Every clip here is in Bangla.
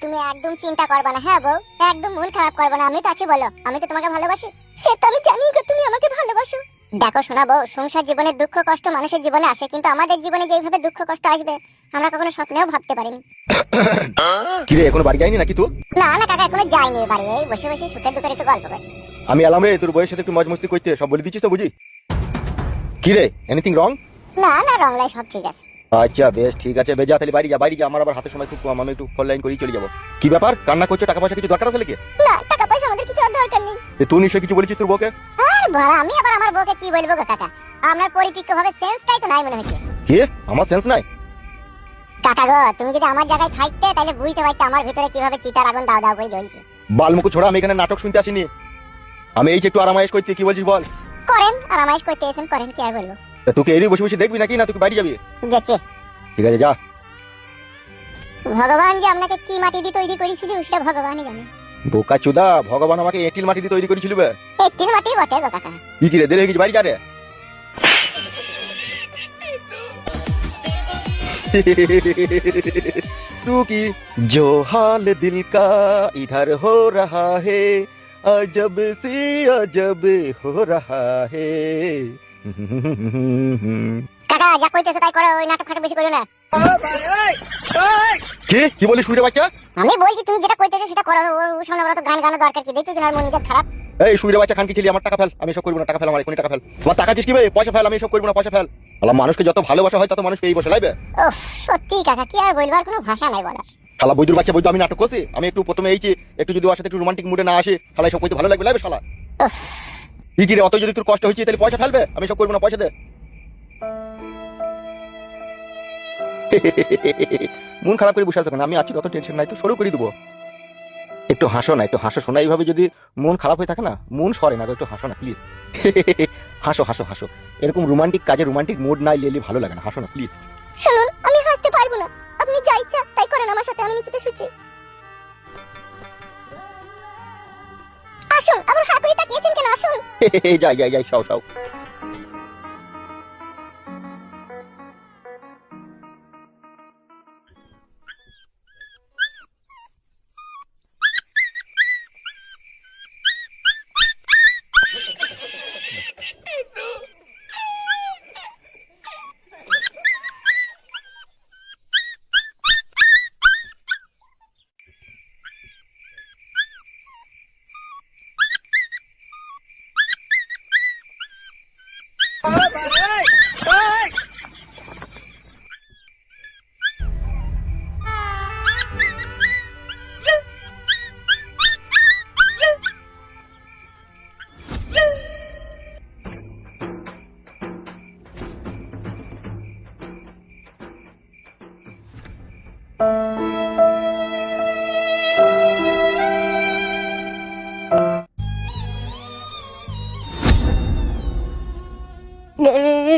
তুমি একদম চিন্তা করবে না। হ্যাঁ বউ, একদম মন খারাপ করবে না, আমি তো আছি বলো, আমি তো তোমাকে ভালোবাসি। সে তো আমি জানি গো তুমি আমাকে ভালোবাসো। দেখো শোনা বউ, সংসার জীবনে দুঃখ কষ্ট মানুষের জীবনে আসে, কিন্তু আমাদের জীবনে যেইভাবে দুঃখ কষ্ট আসবে আমরা কখনো স্বপ্নেও ভাবতে পারিনি। কি রে, এখনো বাড়ি যায়নি নাকি তুই? না না কাকা, এখনো যাইনি বাড়ি, এই বসে বসে সুখের দুঃখের একটু গল্প করছি। আমি এলাম রে তোর বউয়ের সাথে একটু মজ মস্তি করতে, সব বলে দিচ্ছিস তো বুঝি। কি রে, এনিথিং রং? না না, রংলাই সব ঠিক আছে। আচ্ছা বেশ ঠিক আছে, বেজা তাহলে বাড়ি যা, বাড়ি যা, আমার আবার হাতে সময় খুব কম, আমি একটু ফোন লাইন করেই চলে যাবো। কি ব্যাপার, কান্না করছো? টাকা পয়সা কিছু দরকার আছে নাকি? না, টাকা পয়সা আমাদের কিছু আর দরকার নেই। তুই নিশ্চয়ই কিছু বলেছিস তোর বউকে? আর বড়, আমি আবার আমার বউকে কি বলবো গো কাকা, আপনার পরিপক্কভাবে সেন্সটাই তো নাই মনে হচ্ছে। কি, আমার সেন্স নাই? কাকা গো, তুমি যদি আমার জায়গায় থাকতে তাহলে বুঝতে পারতে আমার ভিতরে কিভাবে চিতার আগুন দাও দাও করে জ্বলছে। বালমুকু ছোড়া, আমি এখানে নাটক শুনতে আসিনি, আমি এই যে একটু আরামায়েশ করতে। কি বলছিস বল? করেন, আর আমায় করতে এসেন করেন, কি আর বলবো। তা তোকে এরই বসে বসে দেখবি নাকি, না তুই বাড়ি যাবি? যেচে ঠিক আছে যা। ভগবান যে আপনাকে কি মাটি দিয়ে তৈরি করেছিল সেটা ভগবানই জানে। বোকা চুদা, ভগবান আমাকে এঁটিল মাটি দিয়ে তৈরি করেছিল বে। একটির মাটি বটে গো কাকা। কি রে, দেরি হয়ে গেছে, বাড়ি যা রে। तू की जो हाल दिल का इधर हो रहा है, अजब सी अजब हो रहा है। কাকা যা কইতেছে তাই করো, ওই নাটক ফাটক বেশি করো না। কি বলিস শুনতে বাচ্চা? আমি বলছি তুমি যেটা কইতেছো সেটা করো, সামনে বড় তো গান গানো দরকার কি, দেখতেছো না মন মেজাজ খারাপ। এই শুইরে বাচ্চা খান কি ছিলি, আমার টাকা ফেল, আমি সব করবো না, টাকা ফেল, আমার এখনই টাকা ফেল। আমার টাকা দিস কি ভাই, পয়সা ফেল, আমি সব করবো না, পয়সা ফেল। আল্লাহ, মানুষকে যত ভালোবাসা হয় তত মানুষ পেয়ে বসে লাইবে। উফ, সত্যি কাকা কি আর বলবার কোনো ভাষা নাই বলার। শালা বৈদুর বাচ্চা, বৈদু আমি নাটক করছি, আমি একটু প্রথমে এইছি, একটু যদি ওর সাথে একটু রোমান্টিক মুডে না আসে শালা সব করতে ভালো লাগবে লাইবে শালা। উফ, কি রে, অত যদি তোর কষ্ট হয়েছে তাহলে পয়সা ফেলবে, আমি সব করবো না, পয়সা দে। মন খারাপ করে বসে আছো কেন? আমি আছি, অত টেনশন নাই তো, শুরু করে দেবো। একটু হাসো না, একটু হাসো শোনা, এইভাবে যদি মন খারাপ হয়ে থাকে না, মন সরে না, একটু হাসো না প্লিজ। হাসো হাসো হাসো, এরকম রোমান্টিক কাজে রোমান্টিক মুড নাই লেলে ভালো লাগে না, হাসো না প্লিজ। শুনুন আমি হাসতে পারবো না, আপনি যা ইচ্ছা তাই করেন আমার সাথে, আমি নিচেতে শুচ্ছি। আসুন, আবার হাঁ করে তাকিয়েছেন কেন, আসুন। যাই যাই যাই, সাও সাও।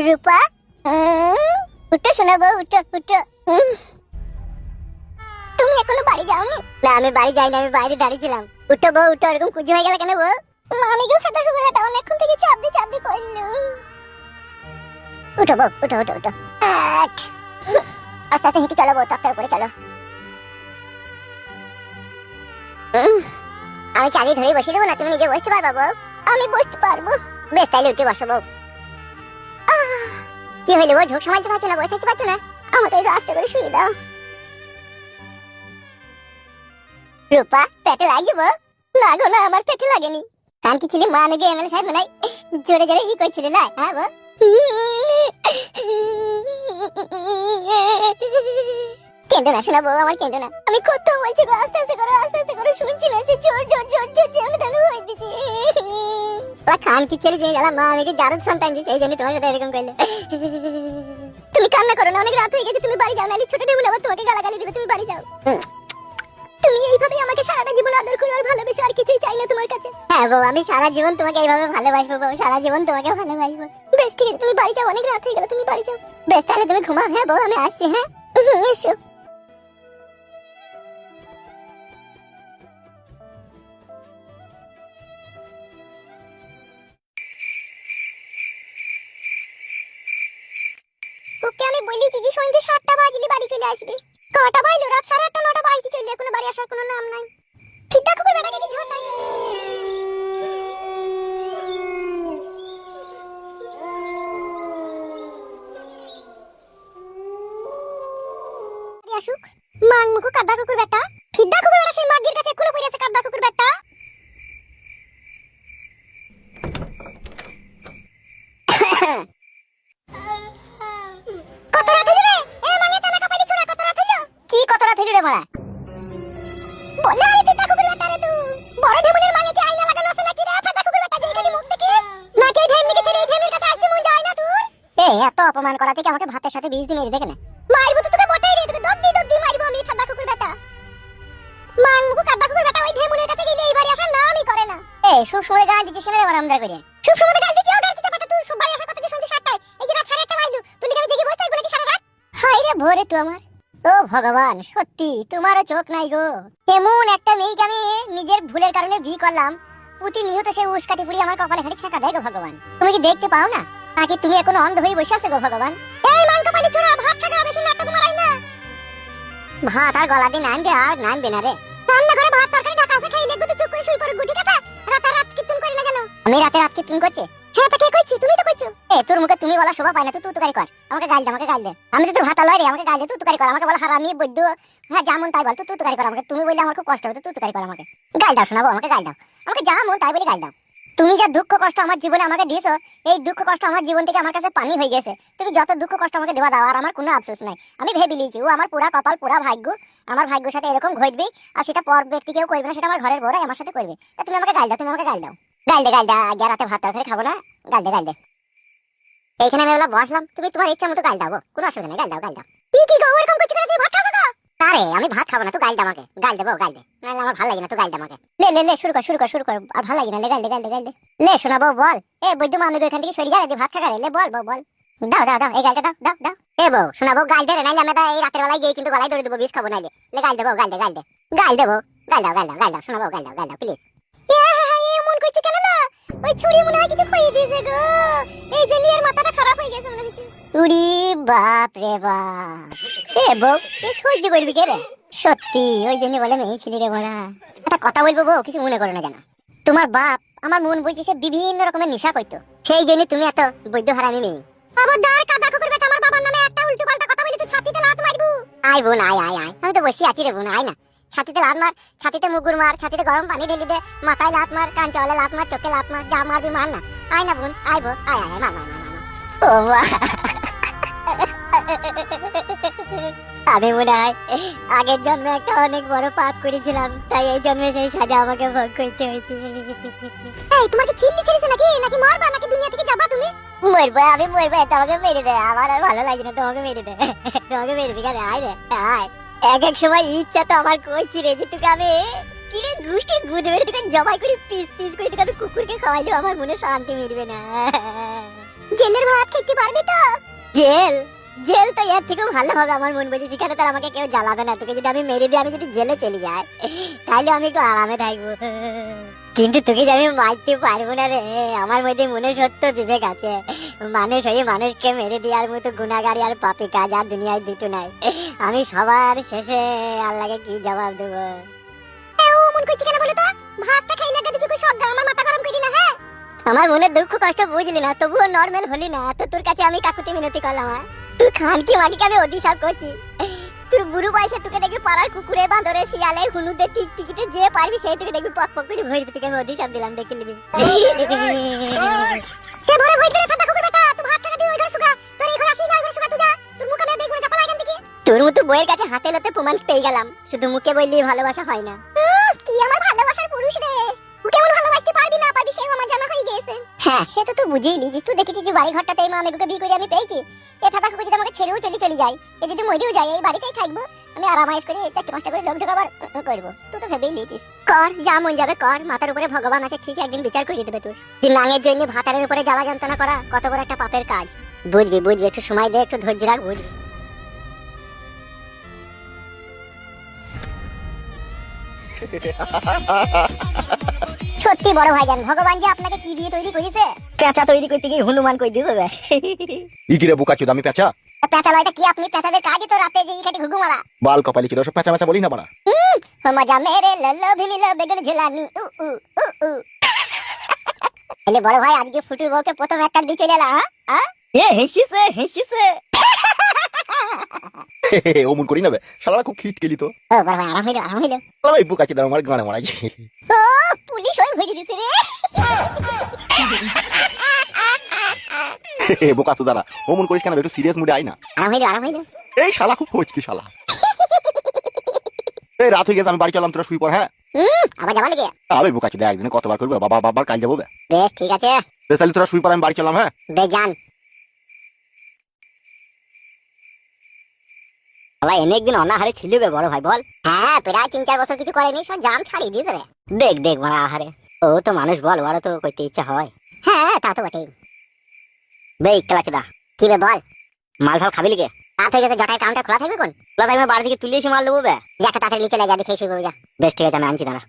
রূপা, উঠো শোনাবো, উঠো উঠো। তুমি এখনো বাড়ি যাওনি? না আমি বাড়ি যাইনি, আমি বাইরে দাঁড়িয়েছিলাম। উঠো বউ উঠো, এরকম কুজি হয়ে গেল কেন বউ? আমি কেউ খেতে হবে না, অনেকক্ষণ থেকে চাপদি চাপদি করলো। উঠো বউ, উঠো উঠো উঠো। আস্তে আস্তে হেঁটে চলো বউ, তক্তার উপরে চলো। আমি চাবি ধরে বসে দেবো না, তুমি নিজে বসতে পারবা বউ? আমি বসতে পারবো। বেশ তাইলে উঠে বসো বউ। কি হইলো বউ, ঝোঁক সামালতে পারছো না, বসে থাকতে পারছো না? আমাকে একটু আস্তে করে শুয়ে দাও। রূপা পেটে লাগছে বউ? না গো না, আমার পেটে লাগেনি। কান কি ছিলি মা নাকি এমএলএ সাহেব নাই জোরে জোরে ই করছিল না? হ্যাঁ বউ, কেঁদো না শোনা বউ, আমার কেঁদো না। আমি কত বলছি গো, আস্তে আস্তে করে শুনছি না, সে জোর জোর জোর জোর জোর তাহলে হয়ে দিছি। খান কি ছেলে যে গেলাম, মা আমাকে জারদ সন্তান যে, সেই জন্য তোমার সাথে এরকম করলো। তুমি কান্না করো না, অনেক রাত হয়ে গেছে, তুমি বাড়ি যাও, নাহলে ছোট টেবিল আবার তোমাকে গালাগালি দিবে, তুমি বাড়ি যাও। তুমি এইভাবে আমাকে সারাটা জীবন আদর করো আর ভালোবেসো, আর কিছুই চাই না তোমার কাছে। হ্যাঁ বউ, আমি সারা জীবন তোমাকে এইভাবে ভালোবাসবো বউ, সারা জীবন তোমাকে ভালোবাসবো। বেশ ঠিক আছে, তুমি বাড়ি যাও, অনেক রাত হয়ে গেল, তুমি বাড়ি যাও। বেশ তাহলে তুমি ঘুমাও। হ্যাঁ বউ, আমি আসছি। হ্যাঁ এসো। ওকে আমি বলেছি যে সন্ধ্যে 7টা বাজলে বাড়ি চলে আসবে। কটা বাজলো? রাত 8:30 9টা বাজলো। গাইতে চললে কোনো বাড়ি আসার কোনো নাম নাই। ফিদা কুকুর বেটাকে কি ঝড় নাই। আসুক মাং মুকু কাদা কুকুর বেটা, ফিদা কুকুর বেটা সেই মাগির কাছে এখনো পড়ে আছে কাদা কুকুর বেটা। কত রাত হইলো রে? এ মাঙে তেলা কাপালি ছুড়া কত রাত হইলো? কি কত রাত হইলো রে মারা? বলে আরে ফিদা কুকুর বেটা রে তুই। বড় ঢেমুনের মাঙে কি আয়না লাগানো আছে নাকি রে ফিদা কুকুর বেটা যেই খালি মুখ দেখিস? নাকি এই ঢেমনিকে ছেড়ে এই ঢেমনির কাছে আসতে মন যায় না তোর? এত অপমান করা থেকে আমাকে ভাতের সাথে বিষ দিয়ে মেরে দেখে না। মারবো তো তোকে বটেই রে, তোকে দদ্দি মারবো আমি ফিদা কুকুর বেটা। মাং মুকু কাদা কুকুর বেটা ওই ঢেমুনের কাছে গেলে এই বাড়ি আসার নামই করে না। সব সময় গাল দিছিস কেন আমার আমদা করে? সব সময় গাল দিছিস ও গাল দিতে পাতা তুই সব বাড়ি আসার কথা যে শুনতে 7টায় এই যে রাত 8:30 বাজলো তুই কি আমি জেগে বসে থাকবো নাকি সারা রাত? হায় রে ভোরে তুই আমার। ও ভগবান সত্যি তোমারও চোখ নাই গো। এমন একটা মেয়েকে আমি নিজের ভুলের কারণে বিয়ে করলাম, প্রতিনিয়ত সে উস্কাটি পুড়ি আমার কপালে খালি ছাকা দেয় গো ভগবান। তুমি কি দেখতে পাও না নাকি তুমি এখন অন্ধ হয়ে বসে আছো গো ভগবান? এই মান কপালে ছোড়া ভাত খাগা বেশি নাটক মারাই না। ভাত আর গলা দিয়ে নামবে আর নামবে না রে। রান্না করে ভাত তরকারি ঢাকা আছে খাইলে গুতো চুপ করে শুই পড়ে গুটি কথা। রাত কীর্তন করি না জানো? আমি রাত কীর্তন করছি। হ্যাঁ তা কে কইছি? তুমি তো কইছো। তোর মুখে তুমি বলা শোভা পায় না, তুই তুকারি কর। আমাকে গাল দে, আমাকে গাল দে। আমি তো তোর ভাত লয় রে, আমাকে গাল দে, তুই তুকারি কর। আমাকে বল হারামি বৈদ্য। হ্যাঁ যেমন তাই বল, তুই তুকারি কর আমাকে। তুমি বললে আমার খুব কষ্ট হবে, তুই তুকারি কর আমাকে। গাল দাও শোনাবো, আমাকে গাল দাও। আমাকে যা মন তাই বলে গাল দাও। তুমি যা দুঃখ কষ্ট আমার জীবনে আমাকে দিয়েছো, এই দুঃখ কষ্ট আমার জীবন থেকে আমার কাছে পানি হয়ে গেছে। তুমি যত দুঃখ কষ্ট আমাকে দেওয়া দাও আর আমার কোনো আফসোস নাই। আমি ভেবে লিয়েছি ও আমার পুরা কপাল পুরা ভাগ্য, আমার ভাগ্যের সাথে এরকম ঘটবে আর সেটা পর ব্যক্তি কেউ করবে না, সেটা আমার ঘরের বড়াই আমার সাথে করবে। তুমি আমাকে গাল দাও, তুমি আমাকে গাল দাও। গাল দে আজ রাতে ভাত তরকারি খাবো না, গাল দে। এইখানে আমি বসলাম, তুমি তোমার ইচ্ছা মতো গাল দাও, কোনো অসুবিধা নেই, গাল দাও। কি গো এরকম করছো কেন? তুমি ভাত খাবো না? আরে আমি ভাত খাবো না, তুই গাল দে আমাকে। গাল দেবো, গাল দে, নাহলে আমার ভালো লাগে না, তুই গাল দে আমাকে। লে শুরু কর। আর ভালো লাগে না, গাল দে। লে শোনাবো বল। বৈদ্য মামি এখান থেকে সরিয়ে গেলে ভাত খাগা রে, লে বল বল। দাও এই গালটা দাও। বউ শোনাবো গাল দে রে, নাইলে আমি এই রাতের বেলায় গিয়ে কিন্তু গলায় ধরে দেবো, বিষ খাবো নাইলে। লে গাল দেবো, গাল দে। গাল দেবো, গাল দাও, শোনাবো গাল দাও প্লিজ। এমন করছে কেন? ওই ছুরি মনে হয় কিছু খাইয়ে দিয়েছে গো, এই জন্য এর মাথাটা খারাপ হয়ে গেছে মনে হচ্ছে। উড়ি বাপ রে বাপ। বউ সহ্য করবি কে রে? সত্যি ওই জন্য বলে মেয়ে ছিলি রে বড়া। একটা কথা বলবো বউ, কিছু মনে করো না জানো। তোমার বাপ আমার মন বলছে সে বিভিন্ন রকমের নেশা করতো, সেই জন্য তুমি এত বৈদ্য হারামি মেয়ে। খবরদার কাদা কুকুর বেটা আমার বাবার নামে একটা উল্টো পাল্টা কথা বলি তুই ছাতিতে লাত মারবো। আয় বোন আয়। আমি তো বসে আছি রে বোন, আয় না। ছাতিতে লাত মার, ছাতিতে মুগুর মার, ছাতিতে গরম পানি ঢেলে দে, মাথায় লাত মার, কান চাওয়ালে লাত মার, চোখে লাত মার, যা মারবি মার না। আয় না বোন, আয় বোন, আয় মার। ও আমি মনে হয় আগের জন্মে একটা অনেক বড় পাপ করেছিলাম, তাই এই জন্মে সেই সাজা আমাকে ভোগ করতে হয়েছে। তোমার কি চিল্লি ছেড়েছে নাকি মারবা নাকি দুনিয়া থেকে যাবা তুমি? আমি মরবো, তোমাকে মেরে দে, আমার আর ভালো লাগে না, তোমাকে মেরে দে। কেন? আয় রে আয়। এক সময় ইচ্ছা তো আমার করছি রে যে তোকে আমি কিরে গুষ্টির গুদ মেরে তোকে জবাই করে পিস করে তোকে আমি কুকুরকে খাওয়াইলেও আমার মনে শান্তি মিলবে না। জেলের ভাত খেতে পারবি তো? জেল তো এর থেকেও ভালো হবে আমার মন বলছে, সেখানে তো আমাকে কেউ জ্বালাবে না। তোকে যদি আমি মেরে দিই, আমি যদি জেলে চলে যাই তাহলে আমি একটু আরামে থাকবো। কিন্তু তোকে যে আমি মারতে পারবো না রে, আমার মধ্যে মনে সত্য বিবেক আছে। মানুষ হয়ে মানুষকে মেরে দেওয়ার মতো গুনাহগারি আর পাপী কাজ আর দুনিয়ায় দুটো নাই। আমি সবার শেষে আল্লাহকে কি জবাব দেবো? মন করছি কেন বলো তো? ভাতটা খাইলে গেছে চোখে সব আমার মাথা গরম করি না। হ্যাঁ আমার মনের দুঃখ কষ্ট বুঝলি না, তবুও নরমাল হলি না, তো তোর কাছে আমি কাকুতি মিনতি করলাম। তুই খান কি মাগিকে আমি অভিশাপ করছি? তোর বুড়ো বয়সে তোকে দেখবি পাড়ার কুকুরে বাঁদরে শিয়ালে হুনুদে টিকটিকিতে যে পারবি সেই তোকে দেখবি পক করে ভরবি, তোকে আমি অভিশাপ দিলাম, দেখে নিবি। তোর মতো বইয়ের কাছে হাতে লতে প্রমাণ পেয়ে গেলাম, শুধু মুখে বললি ভালোবাসা হয় না। কি আমার ভালোবাসার পুরুষ রে, কেমন ভালোবাসতে পারবি না পারবি সেও আমার জানা হয়ে গেছে। হ্যাঁ সে তো তুই বুঝেইলি, যে তুই দেখেছিস যে বাড়ি ঘরটাতে এই মামেগুকে বিয়ে করে আমি পেয়েছি। এই ফাঁকা কুকুর যদি আমাকে ছেড়েও চলে যায়, এ যদি মরেও যায়, এই বাড়িতেই থাকবো আমি আরামাইজ করে 4-5টা করে লোক ঢোকাবার করবো। তুই তো ভেবেই লিয়েছিস, কর যা মন যাবে কর, মাথার উপরে ভগবান আছে, ঠিক একদিন বিচার করে দেবে তোর। যে নাঙের জন্য ভাতারের উপরে জ্বালা যন্ত্রণা করা কত বড় একটা পাপের কাজ। বুঝবি একটু সময় দে, একটু ধৈর্য রাখ, বুঝবি। সত্যি বড় ভাইজান, ভগবান যে আপনাকে কি দিয়ে তৈরি করেছে? পেঁচা তৈরি করতে গিয়ে হনুমান কই দিবে। ই কি রে বোকাচোদা, আমি পেঁচা? পেঁচা লয়টা কি আপনি পেঁচাদের কাজই তো রাতে যে ইকাটি ঘুঘু মারা। বাল কপালি ছিল সব প্যাঁচা ম্যাচা বলি না বাড়া। মজা মেরে লল্লো ভিমিলো বেগুন ঝুলানি উ উ উ উ। এলে বড় ভাই আজকে ফুটুর বউকে প্রথম একটা দিয়ে চলে এলা হ্যাঁ? এ হেসিছে ও মন করি নেবে শালারা খুব খিট কেলি তো। ও বড় ভাই আরাম হইলো আরাম হইলো। শালা ভাই বুকাচি দাও আমার গানে মারাইছে। ও পুলিশ হয়ে ভরে দিছে রে। বোকা তো দাঁড়া ও মন করিস কেন একটু সিরিয়াস মুডে আয় না। আরাম হইলো আরাম হইলো। এই শালা খুব ফচকি শালা। এই রাত হয়ে গেছে আমি বাড়ি চলাম তোরা শুই পড় হ্যাঁ। আবার যাবা লেগে? আবে বোকাচি দেখ একদিনে কতবার করবে বাবা বাবার কাল যাবো বে। বেশ ঠিক আছে বেশ তাহলে তোরা শুই পড় আমি বাড়ি চলাম হ্যাঁ। বেশ যান। শালা অনেকদিন অনাহারে ছিল বে বড় ভাই বল। হ্যাঁ প্রায় 3-4 বছর কিছু করেনি সব জাম ছাড়িয়ে দিয়েছে রে। দেখ মানে আহারে ও তো মানুষ বল ওরা তো করতে ইচ্ছা হয়। হ্যাঁ তা তো বটেই। বে কেলাচোদা কি বে বল? মাল ফাল খাবি লিগে? রাত হয়ে গেছে জটায় কাউন্টার খোলা থাকবে কোন? ওলা তাই বাড়ি থেকে তুলে এসে মাল দেবো বে। যা একটা তাড়াতাড়ি চলে যা দেখে শুয়ে পড়বে যা। বেশ ঠিক আছে আমি আনছি দাঁড়া।